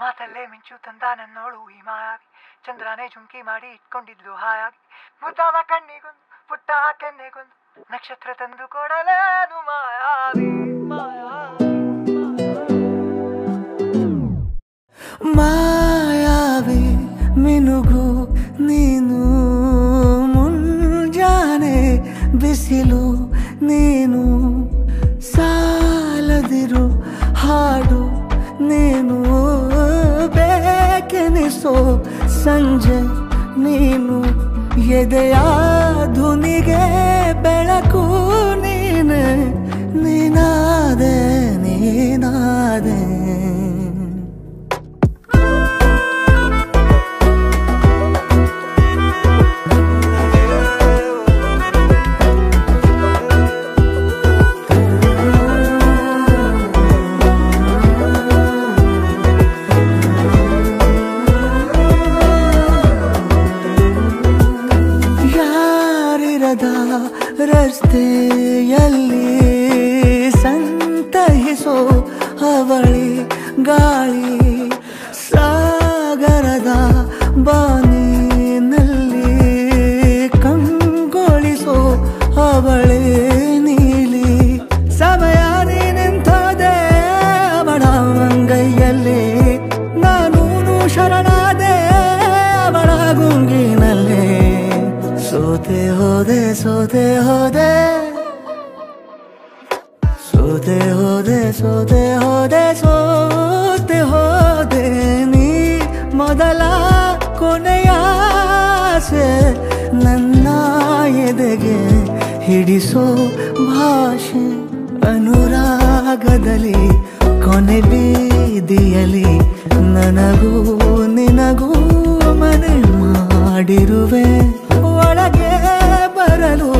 ಮಾತಲ್ಲೇ ಮಿಂಚು ತಂದ ನನ್ನೋಳು ಈ ಮಾಯಾವಿ ಚಂದ್ರನೇ ಜುಂಕಿ ಮಾಡಿ ಇಟ್ಕೊಂಡಿದ್ಲು ಹಾಯಾಗಿ ಮುದ್ದಾದ ಕಣ್ಣಿಗೊಂದು ಪುಟ್ಟ ಕೆನ್ನೆಗೊಂದು ನಕ್ಷತ್ರ ತಂದು ಕೊಡಲೇನು ಮಾಯಾವಿ ಮಾಯಾವಿ ಮಿನುಗು ನೀನು ಮುಂಜಾನೆ ಬಿಸಿಲು ನೀನು ಸಾಲದಿರು ಹಾಡು ನೀನು ಬೇಕೆನಿಸೋ ಸಂಜೆ ನೀನು ಎದೆಯ ಧುನಿಗೆ ಬೆಳಕು ನೀನೆ ನೀನಾದೆ ನೀನಾದೆ ರಸ್ತೆಯಲ್ಲಿ ಸಂತಹಿಸೋ ಅವಳಿ ಗಾಳಿ ಸಾಗರದ ಬಾನಿನಲ್ಲಿ ಕಂಗೊಳಿಸೋ ಅವಳೆ ನೀಲಿ ಸಮಯ ನಿಂತೋದೆ ಅವಳ ಅಂಗೈಯಲ್ಲಿ ನಾನು ಶರಣಾದೆ ಅವಳ ಗುಂಗಿನಲ್ಲಿ ಸೋತೆ ಹೋದೆ ಸೋತೆ ಹೋದೆ ಸೋತೆ ಹೋದೆ ಸೋತೆ ಹೋದೆ ಸೋತೆ ಹೋದೆ ನೀ ಮೊದಲ ಕೊನೆಯ ಆಸೆ ನನ್ನ ಎದೆಗೆ ಹಿಡಿಸೋ ಭಾಷೆ ಅನುರಾಗದಲ್ಲಿ ಕೊನೆ ಬೀದಿಯಲ್ಲಿ ನನಗೂ ನಿನಗೂ ಮನೆ ಮಾಡಿರುವೆ ಒಳಗೆ ಬರಲು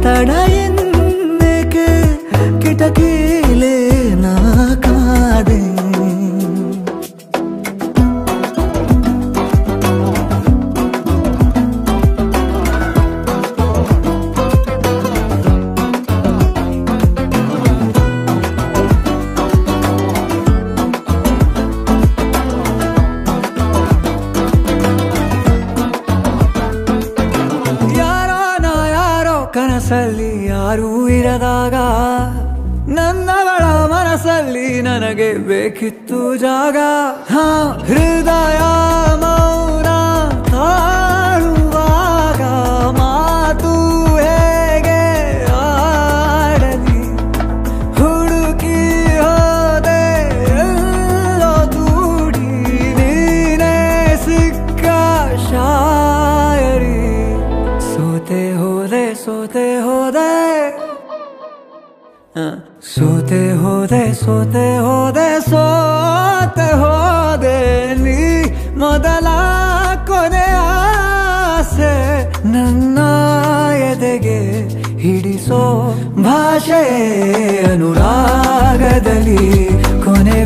ತಡ ಎನ್ನಕ್ಕೆ ಕಿಟಕಿಲೇ ನಾ ಕಾದೆ ಕನಸಲ್ಲಿ ಯಾರೂ ಇರದಾಗ ನನ್ನವಳ ಮನಸ್ಸಲ್ಲಿ ನನಗೆ ಬೇಕಿತ್ತು ಜಾಗ ಹೃದಯ ಮೌನ ತಾಳುವಾಗ ಮಾತು ಹೇಗೆ ಆಡಲಿ ಹುಡುಕಿ ಹೋದೆ ಎಲ್ಲೋ ದೂಡಿ ನೀನೇ ಸಿಕ್ಕ ಶಾಯರಿ ಸೋತೆ ಹೋದೆ ಸೋತೆ ಹೋದೆ ಸೋತೆ ಹೋದೆ ಸೋತೆ ಹೋದೆ ಸೋತೆ ಹೋದೆ ನೀ ಮೊದಲ ಕೊನೆ ಆಸೆ ನನ್ನ ಎದೆಗೆ ಹಿಡಿಸೋ ಭಾಷೆ ಅನುರಾಗದಲ್ಲಿ ಕೊನೆ